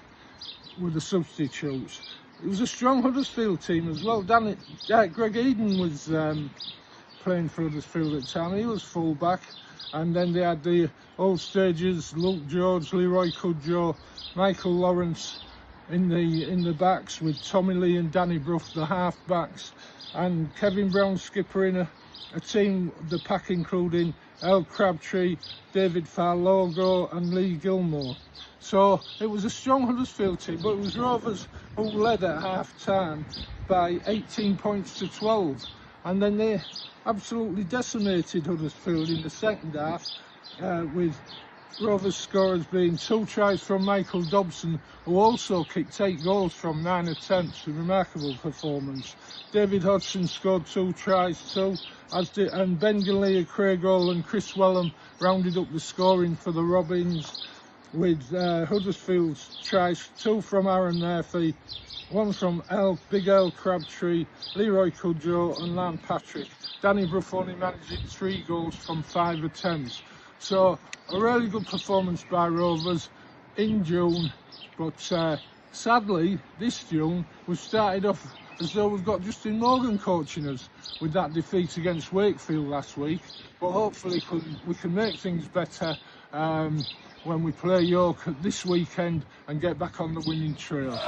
substitutes. It was a strong Huddersfield team as well. Greg Eden was playing for Huddersfield at the time. He was full-back. And then they had the old stagers, Luke George, Leroy Cudjoe, Michael Lawrence in the backs, with Tommy Lee and Danny Bruff the half-backs, and Kevin Brown skippering a team, the pack including El Crabtree, David Farlogo and Lee Gilmore. So it was a strong Huddersfield team, but it was Rovers who led at half-time by 18 points to 12. And then they absolutely decimated Huddersfield in the second half, with Rovers scorers being 2 tries from Michael Dobson, who also kicked 8 goals from 9 attempts, a remarkable performance. David Hodgson scored 2 tries too, and Ben Galea, Craig Hall and Chris Wellham rounded up the scoring for the Robins, with Huddersfield's tries, 2 from Aaron Murphy, 1 from Big L Crabtree, Leroy Cudjoe and Lan Patrick. Danny Bruff only managing 3 goals from 5 attempts. So a really good performance by Rovers in June, but sadly this June we've started off as though we've got Justin Morgan coaching us with that defeat against Wakefield last week, but hopefully we can make things better when we play York this weekend and get back on the winning trail.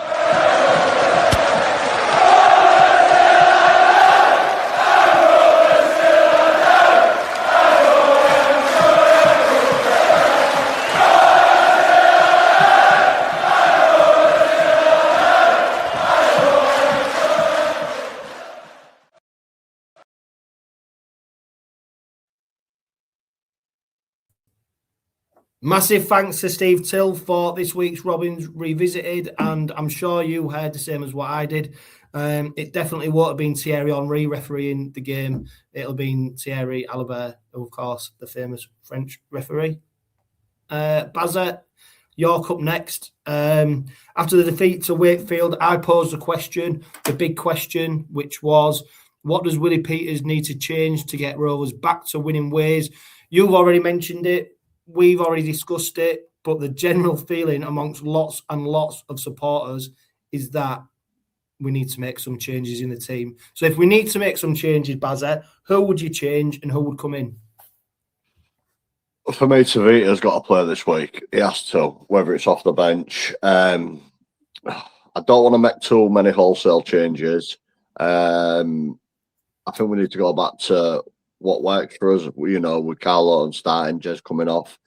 Massive thanks to Steve Till for this week's Robins Revisited, and I'm sure you heard the same as what I did. It definitely won't have been Thierry Henry refereeing the game. It'll be Thierry Albert, of course, the famous French referee. Bazza, York up next. After the defeat to Wakefield, I posed a question, the big question, which was, what does Willie Peters need to change to get Rovers back to winning ways? You've already mentioned it. We've already discussed it, but the general feeling amongst lots and lots of supporters is that we need to make some changes in the team. So if we need to make some changes, Bazza, who would you change and who would come in? For me, Tavita's got to play this week. He has to, whether it's off the bench. I don't want to make too many wholesale changes. I think we need to go back to what works for us, you know, with Carlo and starting, just coming off.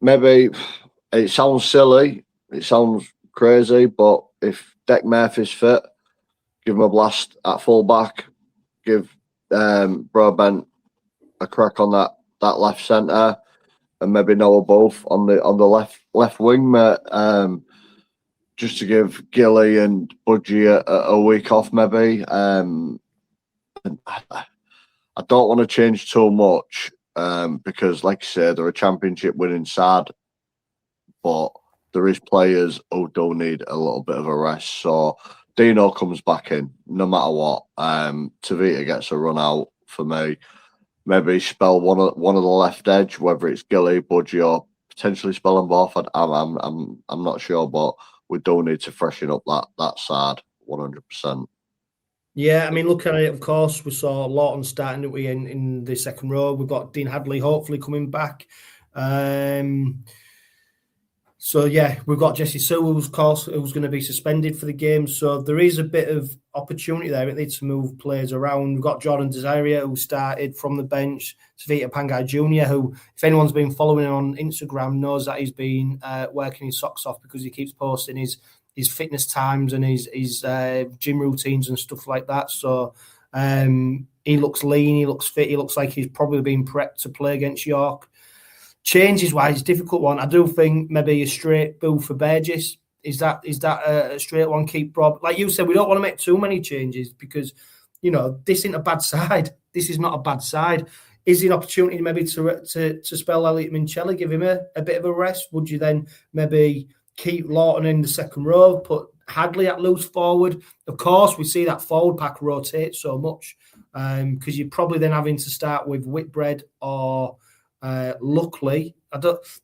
Maybe it sounds silly, it sounds crazy, but if Deck Murphy's fit, give him a blast at fullback, give Broadbent a crack on that left centre, and maybe Noah both on the left wing, mate. Just to give Gilly and Budgie a week off, maybe. I don't want to change too much because, like I say, they're a championship winning side, but there is players who do need a little bit of a rest. So Dino comes back in no matter what. Tavita gets a run out for me. Maybe spell one of the left edge, whether it's Gilly, Budgie, or potentially spell them both. I'm not sure, but we do need to freshen up that side 100%. Yeah, I mean, looking at it, of course, we saw Lawton starting, didn't we, in the second row. We've got Dean Hadley hopefully coming back. So yeah, we've got Jesse Sewell, who's going to be suspended for the game. So there is a bit of opportunity there, isn't there, to move players around. We've got Jordan Desire, who started from the bench. Savita Pangai Jr., who, if anyone's been following him on Instagram, knows that he's been working his socks off because he keeps posting his fitness times and his gym routines and stuff like that. So he looks lean, he looks fit, he looks like he's probably been prepped to play against York. Changes wise, difficult one. I do think maybe a straight boo for Burgess. Is that a straight one? Keep Rob, like you said, we don't want to make too many changes because this isn't a bad side. This is not a bad side. Is it an opportunity maybe to spell Elliot Mincelli, give him a bit of a rest? Would you then maybe keep Lawton in the second row, put Hadley at loose forward? Of course, we see that forward pack rotate so much because you're probably then having to start with Whitbread or Luckley.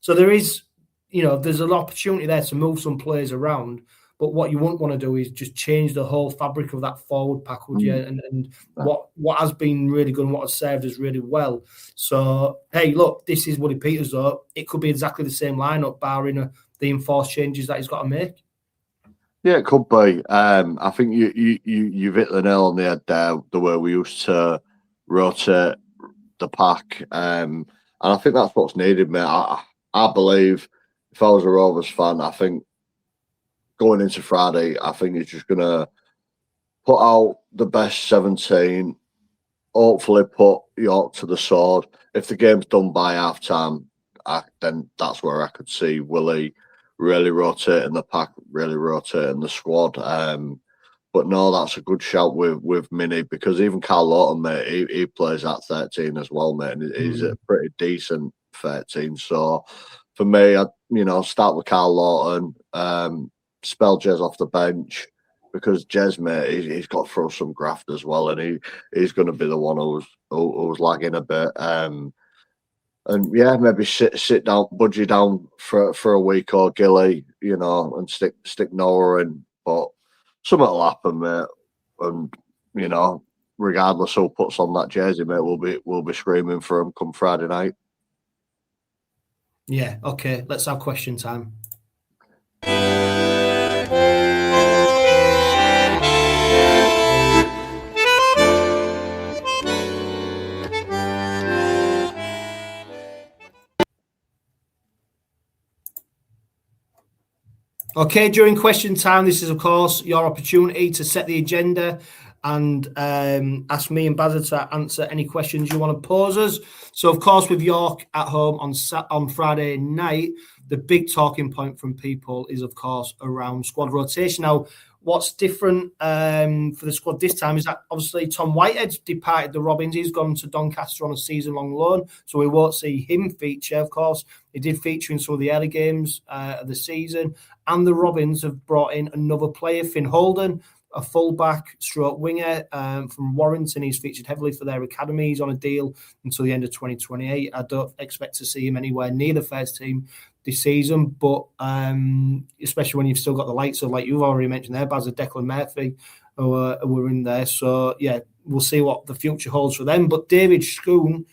So there is, there's an opportunity there to move some players around. But what you wouldn't want to do is just change the whole fabric of that forward pack, would you? And what has been really good and what has served us really well. So hey, look, this is Woody Peters though. It could be exactly the same lineup, barring the enforced changes that he's got to make. Yeah, it could be. I think you've hit the nail on the head there. The way we used to rotate the pack. And I think that's what's needed, mate. I believe if I was a Rovers fan, I think going into Friday, I think he's just going to put out the best 17, hopefully put York to the sword. If the game's done by half-time, then that's where I could see Willie really rotating the pack, really rotating the squad. But no, that's a good shout with Mini, because even Carl Lawton, mate, he plays at 13 as well, mate, and he's a pretty decent 13. So for me, I'd start with Carl Lawton, spell Jez off the bench, because Jez, mate, he's got to throw some graft as well, and he's going to be the one who's lagging a bit. And yeah, maybe sit down, budgie down for a week, or Gilly, and stick Noah in, but something will happen, mate. And regardless who puts on that jersey, mate, we'll be screaming for him come Friday night. Yeah, okay. Let's have question time. Okay, during question time, this is, of course, your opportunity to set the agenda and ask me and Bazza to answer any questions you want to pose us. So, of course, with York at home on Friday night, the big talking point from people is, of course, around squad rotation. Now, what's different for the squad this time is that, obviously, Tom Whitehead's departed the Robins. He's gone to Doncaster on a season-long loan, so we won't see him feature, of course. He did feature in some of the early games of the season. And the Robins have brought in another player, Finn Holden, a fullback stroke winger from Warrington. He's featured heavily for their academy. He's on a deal until the end of 2028. I don't expect to see him anywhere near the first team this season, but especially when you've still got the likes of, like you've already mentioned there, Bazza, Declan Murphy, who were in there. So, yeah, we'll see what the future holds for them. But David Schoon,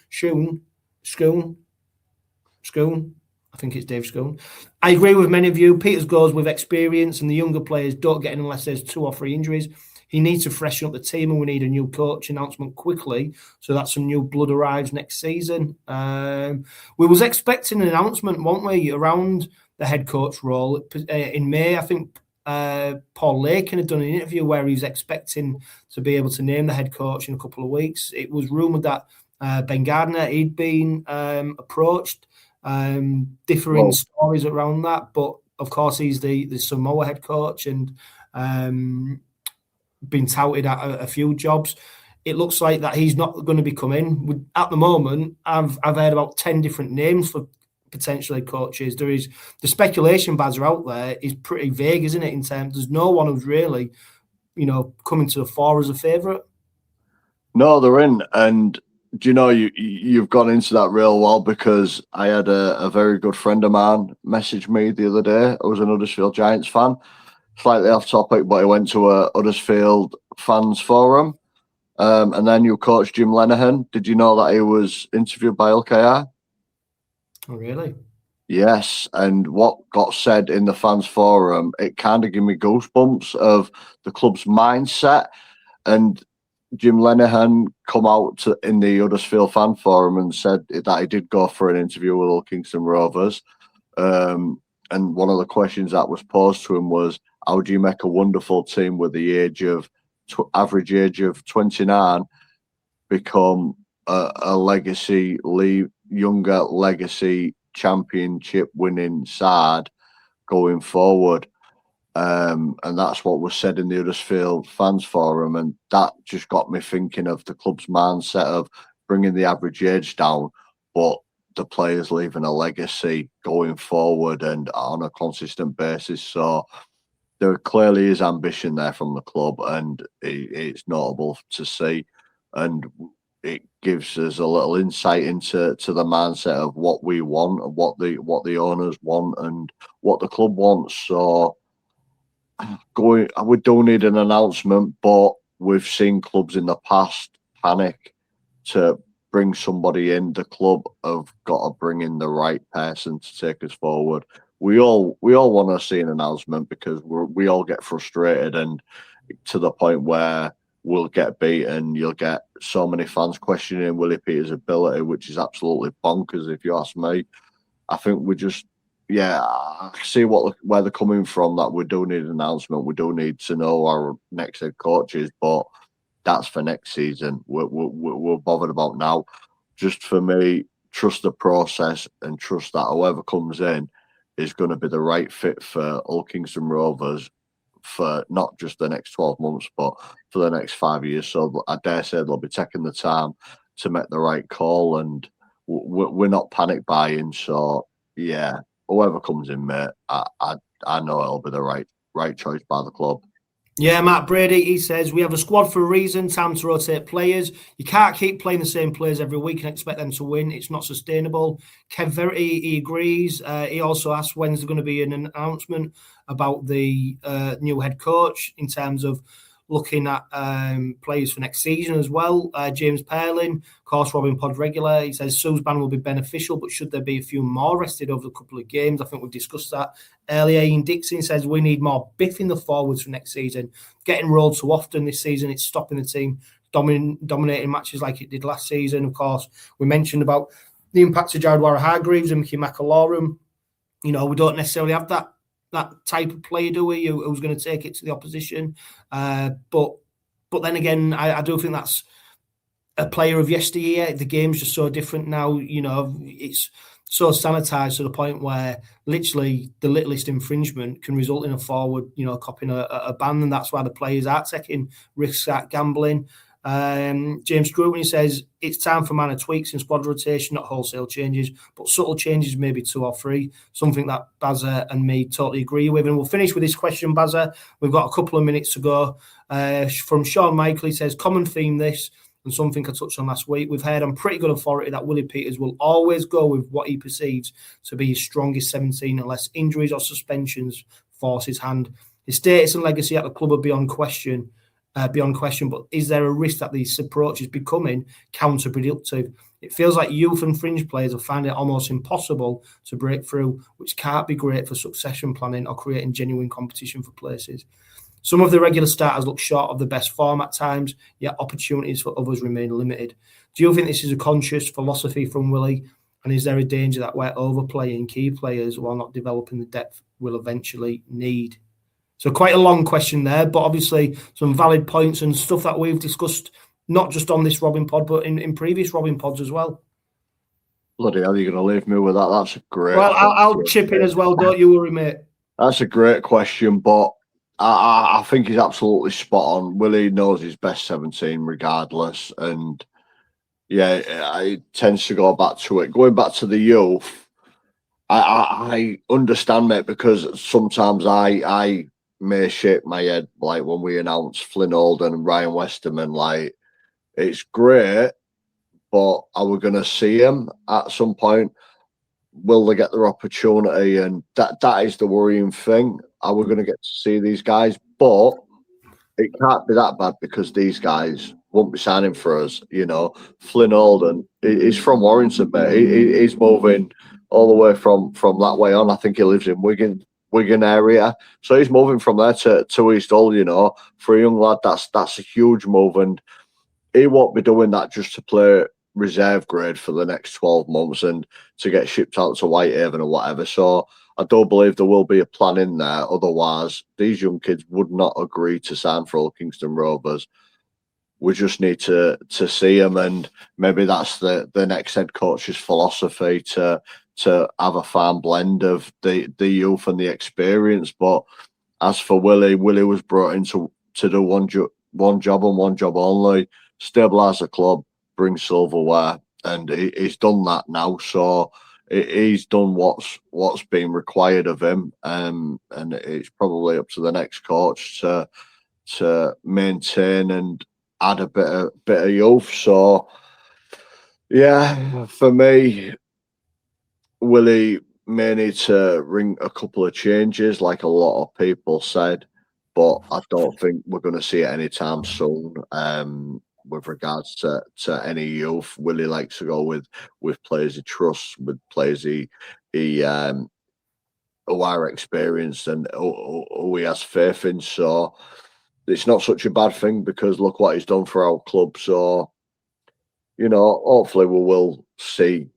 I think it's Dave Schoon. I agree with many of you. Peters goes with experience, and the younger players don't get in unless there's 2 or 3 injuries. He needs to freshen up the team, and we need a new coach announcement quickly so that some new blood arrives next season. We was expecting an announcement, weren't we, around the head coach role in May. I think Paul Lakin had done an interview where he was expecting to be able to name the head coach in a couple of weeks. It was rumoured that Ben Gardner, he'd been approached. Differing stories around that, but of course he's the Samoa head coach and been touted at a few jobs. It looks like that he's not going to be coming. At the moment, I've heard about 10 different names for potential head coaches. There is the speculation buzzer out there is pretty vague, isn't it? In terms, there's no one who's really, coming to the fore as a favourite. No, they're in, and do you know, you've gone into that real well, because I had a very good friend of mine message me the other day. I was an Huddersfield Giants fan, slightly off topic, but he went to a Huddersfield fans forum. And then your coach, Jim Lenihan, did you know that he was interviewed by LKR? Oh, really? Yes, and what got said in the fans forum, it kind of gave me goosebumps of the club's mindset. And Jim Lenihan come out in the Huddersfield fan forum and said that he did go for an interview with Hull Kingston Rovers. And one of the questions that was posed to him was, how do you make a wonderful team with the average age of 29 become a legacy, younger legacy championship winning side going forward? And that's what was said in the Huddersfield fans forum, and that just got me thinking of the club's mindset of bringing the average age down, but the players leaving a legacy going forward and on a consistent basis. So there clearly is ambition there from the club, and it's notable to see, and it gives us a little insight into the mindset of what we want and what the owners want and what the club wants. So we do need an announcement, but we've seen clubs in the past panic to bring somebody in. The club have got to bring in the right person to take us forward. We all want to see an announcement because we all get frustrated, and to the point where we'll get beaten. You'll get so many fans questioning Willie Peters' ability, which is absolutely bonkers if you ask me. I think I see where they're coming from, that we do need an announcement. We do need to know our next head coaches, but that's for next season. We're bothered about now. Just for me, trust the process and trust that whoever comes in is going to be the right fit for Hull Kingston Rovers for not just the next 12 months, but for the next 5 years. So I dare say they'll be taking the time to make the right call, and we're not panic buying. So yeah, whoever comes in, mate, I know it'll be the right choice by the club. Yeah, Matt Brady, he says, we have a squad for a reason, time to rotate players. You can't keep playing the same players every week and expect them to win. It's not sustainable. Kev Verity, he agrees. He also asks, when's there going to be an announcement about the new head coach in terms of looking at players for next season as well. James Perlin, of course, Robin Pod regular. He says Sue's ban will be beneficial, but should there be a few more rested over a couple of games? I think we've discussed that earlier. Ian Dixon says we need more biff in the forwards for next season. Getting rolled too often this season, it's stopping the team dominating matches like it did last season. Of course, we mentioned about the impact of Jared Warren-Hargreaves and Mickey McAlorum. You know, we don't necessarily have that type of player, do we? Who's going to take it to the opposition? But then again, I do think that's a player of yesteryear. The game's just so different now. You know, it's so sanitised to the point where literally the littlest infringement can result in a forward, you know, copying a ban, and that's why the players are taking risks at gambling. James Scrutiny says it's time for minor tweaks in squad rotation, not wholesale changes, but subtle changes, maybe 2 or 3. Something that Bazza and me totally agree with. And we'll finish with this question, Bazza. We've got a couple of minutes to go. From Sean Michael, he says, common theme this, and something I touched on last week. We've heard on pretty good authority that Willie Peters will always go with what he perceives to be his strongest 17 unless injuries or suspensions force his hand. His status and legacy at the club are beyond question. But is there a risk that these approaches becoming counterproductive? It feels like youth and fringe players are finding it almost impossible to break through, which can't be great for succession planning or creating genuine competition for places. Some of the regular starters look short of the best form at times, yet opportunities for others remain limited. Do you think this is a conscious philosophy from Willie? And is there a danger that we're overplaying key players while not developing the depth we'll eventually need? So quite a long question there, but obviously some valid points and stuff that we've discussed, not just on this Robin pod, but in previous Robin pods as well. Bloody hell, you're going to leave me with that? That's a great Well, I'll chip in as well, don't you worry, mate. That's a great question, but I think he's absolutely spot on. Willie knows his best 17 regardless, and yeah, he tends to go back to it. Going back to the youth, I understand, mate, because sometimes I may shake my head, like when we announced Flynn Alden and Ryan Westerman, like, it's great, but are we going to see him at some point? Will they get their opportunity? And that is the worrying thing. Are we going to get to see these guys? But it can't be that bad because these guys won't be signing for us. You know, Flynn Alden, he's from Warrington, mate. He's moving all the way from that way on. I think he lives in Wigan area, so he's moving from there to East Hull. You know, for a young lad, that's a huge move, and he won't be doing that just to play reserve grade for the next 12 months and to get shipped out to Whitehaven or whatever. So I don't believe there will be a plan in there. Otherwise, these young kids would not agree to sign for Hull Kingston Rovers. We just need to see them, and maybe that's the next head coach's philosophy to have a fine blend of the youth and the experience. But as for Willie was brought in to do one job and one job only: stabilise the club, bring silverware, and he's done that now. So he's done what's been required of him, and it's probably up to the next coach to maintain and add a bit of youth. So yeah, for me, Willie may need to ring a couple of changes, like a lot of people said, but I don't think we're going to see it anytime soon. With regards to any youth, Willie likes to go with players he trusts, with players who are experienced and who he has faith in. So it's not such a bad thing, because look what he's done for our club. So, you know, hopefully we will see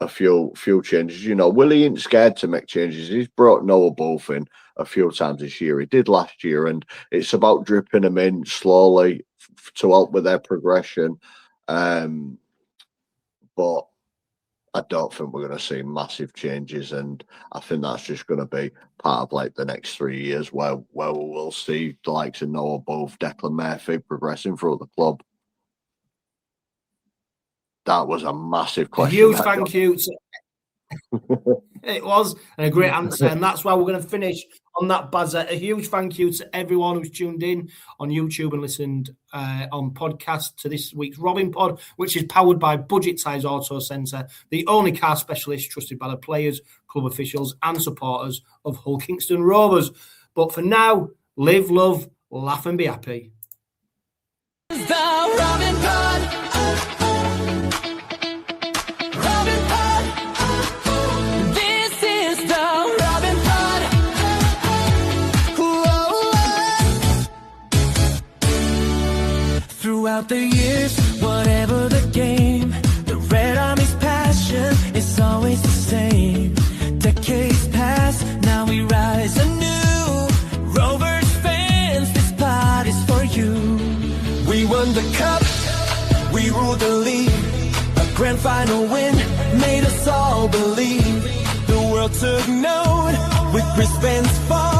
a few changes. You know, Willie ain't scared to make changes. He's brought Noah Booth in a few times this year. He did last year, and it's about dripping them in slowly to help with their progression. But I don't think we're going to see massive changes, and I think that's just going to be part of like the next 3 years where we will see the likes of Noah Booth, Declan Murphy progressing through the club. That was a massive question. A huge thank you. It was a great answer, and that's why we're going to finish on that buzzer. A huge thank you to everyone who's tuned in on YouTube and listened on podcast to this week's Robin Pod, which is powered by Budget Tyres Autocentre, the only car specialist trusted by the players, club officials and supporters of Hull Kingston Rovers. But for now, live, love, laugh and be happy. The Robin Pod. Robin Pod. This is the Robin Pod. Whoa. Throughout the years, whatever the game, the Red Army's passion is always the same. Decades pass, now we rise anew. Rovers fans, this pod is for you. We won the cup, we ruled the league. A grand final win made us all believe. The world took note with Brisbane's fall.